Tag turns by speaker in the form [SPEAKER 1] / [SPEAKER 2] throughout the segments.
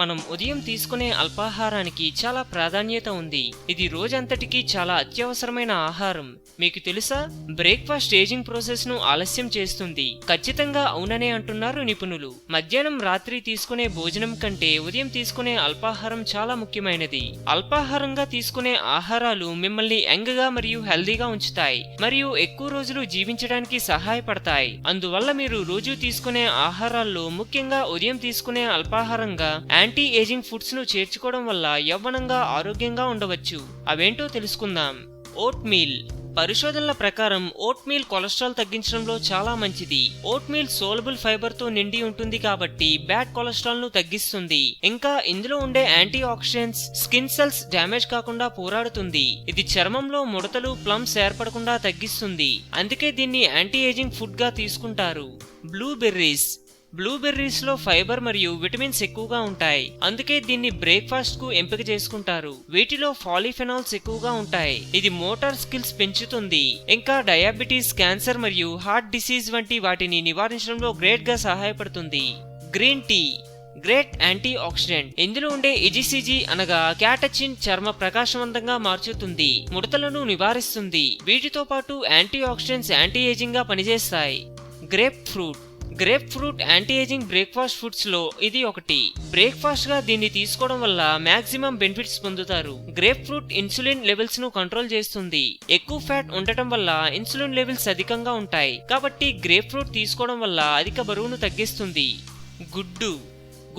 [SPEAKER 1] మనం ఉదయం తీసుకునే అల్పాహారానికి చాలా ప్రాధాన్యత ఉంది. ఇది రోజంతటికి చాలా అత్యవసరమైన ఆహారం. మీకు తెలుసా, బ్రేక్ఫాస్ట్ ఏజింగ్ ప్రాసెస్ ను ఆలస్యం చేస్తుంది. ఖచ్చితంగా అవుననే అంటున్నారు నిపుణులు. మధ్యాహ్నం రాత్రి తీసుకునే భోజనం కంటే ఉదయం తీసుకునే అల్పాహారం చాలా ముఖ్యమైనది. అల్పాహారంగా తీసుకునే ఆహారాలు మిమ్మల్ని యంగ్ గా మరియు హెల్దీగా ఉంచుతాయి మరియు ఎక్కువ రోజులు జీవించడానికి సహాయపడతాయి. అందువల్ల మీరు రోజు తీసుకునే ఆహారాల్లో ముఖ్యంగా ఉదయం తీసుకునే అల్పాహారంగా యాంటీ ఏజింగ్ ఫుడ్స్ ను చేర్చుకోవడం వల్ల యవ్వనంగా ఆరోగ్యంగా ఉండవచ్చు. అవేంటో తెలుసుకుందాం. Vote meal. పరిశోధనల ప్రకారం ఓట్ మీల్ కొలెస్ట్రాల్ తగ్గించడంలో చాలా మంచిది. ఓట్ మీల్ సోలబుల్ ఫైబర్ తో నిండి ఉంటుంది కాబట్టి బ్యాడ్ కొలెస్ట్రాల్ ను తగ్గిస్తుంది. ఇంకా ఇందులో ఉండే antioxidants skin cells damage కాకుండా పోరాడుతుంది. ఇది చర్మంలో ముడతలు, ప్లమ్స్ ఏర్పడకుండా తగ్గిస్తుంది. అందుకే దీన్ని యాంటీ ఏజింగ్ ఫుడ్ గా తీసుకుంటారు. బ్లూబెర్రీస్. బ్లూబెర్రీస్ లో ఫైబర్ మరియు విటమిన్స్ ఎక్కువగా ఉంటాయి. అందుకే దీన్ని బ్రేక్ఫాస్ట్ కు ఎంపిక చేసుకుంటారు. వీటిలో పాలిఫెనాల్స్ ఎక్కువగా ఉంటాయి. ఇది మోటార్ స్కిల్స్ పెంచుతుంది. ఇంకా డయాబెటీస్, క్యాన్సర్ మరియు హార్ట్ డిసీజ్ వంటి వాటిని నివారించడంలో గ్రేట్ గా సహాయపడుతుంది. Green tea great antioxidant. ఇందులో ఉండే ఇజిసిజి అనగా క్యాటచిన్ చర్మ ప్రకాశవంతంగా మార్చుతుంది, ముడతలను నివారిస్తుంది. వీటితో పాటు యాంటీ ఆక్సిడెంట్స్ యాంటీ ఏజింగ్ గా పనిచేస్తాయి. Grape fruit. Grape fruit anti ageing breakfast foods లో ఇది ఒకటి. బ్రేక్ఫాస్ట్ గా దీన్ని తీసుకోవడం వల్ల మాక్సిమం బెనిఫిట్స్ పొందుతారు. గ్రేప్ ఫ్రూట్ ఇన్సులిన్ లెవెల్స్ ను కంట్రోల్ చేస్తుంది. ఎక్కువ ఫ్యాట్ ఉండటం వల్ల ఇన్సులిన్ లెవెల్స్ అధికంగా ఉంటాయి. కాబట్టి గ్రేప్ ఫ్రూట్ తీసుకోవడం వల్ల అధిక బరువును తగ్గిస్తుంది. గుడ్డు.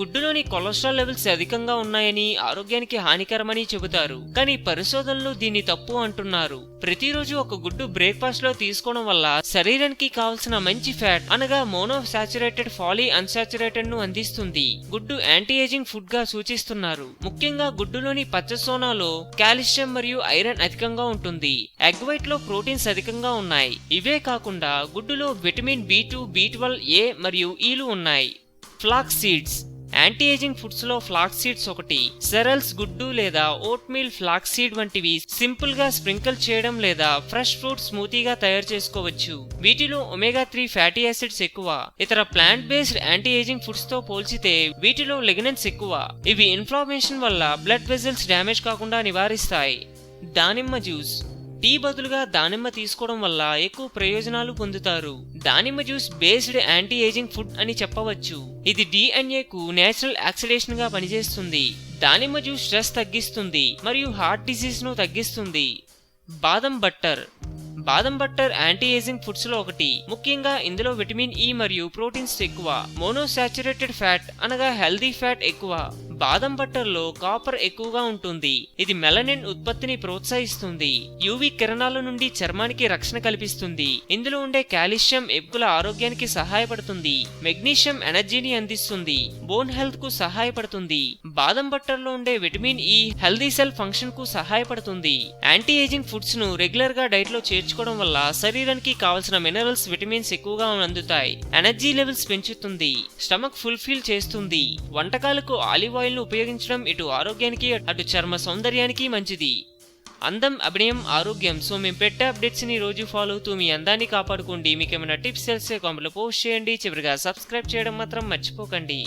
[SPEAKER 1] గుడ్డులోని కొలెస్ట్రాల్ లెవెల్స్ అధికంగా ఉన్నాయని, ఆరోగ్యానికి హానికరమని చెబుతారు. కానీ పరిశోధనలు దీన్ని తప్పు అంటున్నారు. ప్రతిరోజు ఒక గుడ్డు బ్రేక్ఫాస్ట్ లో తీసుకోవడం వల్ల శరీరానికి కావలసిన మంచి ఫ్యాట్ అనగా మోనోసాచురేటెడ్, పాలీ అన్సాచురేటెడ్ ను అందిస్తుంది. గుడ్డు యాంటీ ఏజింగ్ ఫుడ్ గా సూచిస్తున్నారు. ముఖ్యంగా గుడ్డులోని పచ్చ సోనాలో కాల్షియం మరియు ఐరన్ అధికంగా ఉంటుంది. ఎగ్ వైట్ లో ప్రోటీన్స్ అధికంగా ఉన్నాయి. ఇవే కాకుండా గుడ్డులో విటమిన్ B2, B12, A మరియు E లు ఉన్నాయి. Flax seeds. Anti ageing foods లో ఫ్లాక్స్ సీడ్స్ ఒకటి. సెరల్స్, గుడ్డు లేదా ఓట్ మీల్ ఫ్లాక్స్ సీడ్ వంటివి సింపుల్ గా స్ప్రింకిల్ చేయడం లేదా ఫ్రెష్ ఫ్రూట్ స్మూతీగా తయారు చేసుకోవచ్చు. వీటిలో ఒమేగా 3 ఫ్యాటీ యాసిడ్స్ ఎక్కువ. ఇతర plant based anti ageing foods తో పోల్చితే వీటిలో లిగ్నన్స్ ఎక్కువ. ఇవి ఇన్ఫ్లమేషన్ వల్ల బ్లడ్ వెజల్స్ డ్యామేజ్ కాకుండా నివారిస్తాయి. దానిమ్మ జ్యూస్. టీ బదులుగా దానిమ్మ తీసుకోవడం వల్ల ఎక్కువ ప్రయోజనాలు పొందుతారు. దానిమ్మ juice based anti ageing food అని చెప్పవచ్చు. ఇది DNA కు నేచురల్ ఆక్సిడేషన్ గా పనిచేస్తుంది. దానిమ్మ జ్యూస్ స్ట్రెస్ తగ్గిస్తుంది మరియు హార్ట్ డిసీజ్ ను తగ్గిస్తుంది. బాదం బట్టర్. బాదం బట్టర్ యాంటీ ఏజింగ్ ఫుడ్స్ లో ఒకటి. ముఖ్యంగా ఇందులో విటమిన్ E మరియు ప్రోటీన్స్ ఎక్కువ. మోనోసాచురేటెడ్ ఫ్యాట్ అనగా హెల్దీ ఫ్యాట్ ఎక్కువ. బాదం బట్టర్ లో కాపర్ ఎక్కువగా ఉంటుంది. ఇది మెలనిన్ ఉత్పత్తిని ప్రోత్సహిస్తుంది. యూవీ కిరణాల నుండి చర్మానికి రక్షణ కల్పిస్తుంది. ఇందులో ఉండే కాల్షియం ఎముకల ఆరోగ్యానికి సహాయపడుతుంది. మెగ్నీషియం ఎనర్జీని అందిస్తుంది. బోన్ హెల్త్ కు సహాయపడుతుంది. బాదం బట్టర్ లో ఉండే vitamin E healthy cell function కు సహాయపడుతుంది. యాంటీ ఏజింగ్ ఫుడ్స్ ను రెగ్యులర్ గా డైట్ లో చేర్చుకోవడం వల్ల శరీరానికి కావలసిన మినరల్స్, విటమిన్స్ ఎక్కువగా అందుతాయి. ఎనర్జీ లెవెల్స్ పెంచుతుంది. స్టమక్ ఫుల్ఫిల్ చేస్తుంది. వంటకాలకు ఆలివ్ ఆయిల్ ను ఉపయోగించడం ఇటు ఆరోగ్యానికి అటు చర్మ సౌందర్యానికి మంచిది. అందం, అభినయం, ఆరోగ్యం. సో మేము పెట్టే అప్డేట్స్ ని రోజు ఫాలో అవుతూ మీ అందాన్ని కాపాడుకోండి. మీకు ఏమైనా టిప్స్ తెలిసే కామెంట్లో పోస్ట్ చేయండి. చివరిగా సబ్స్క్రైబ్ చేయడం మాత్రం మర్చిపోకండి.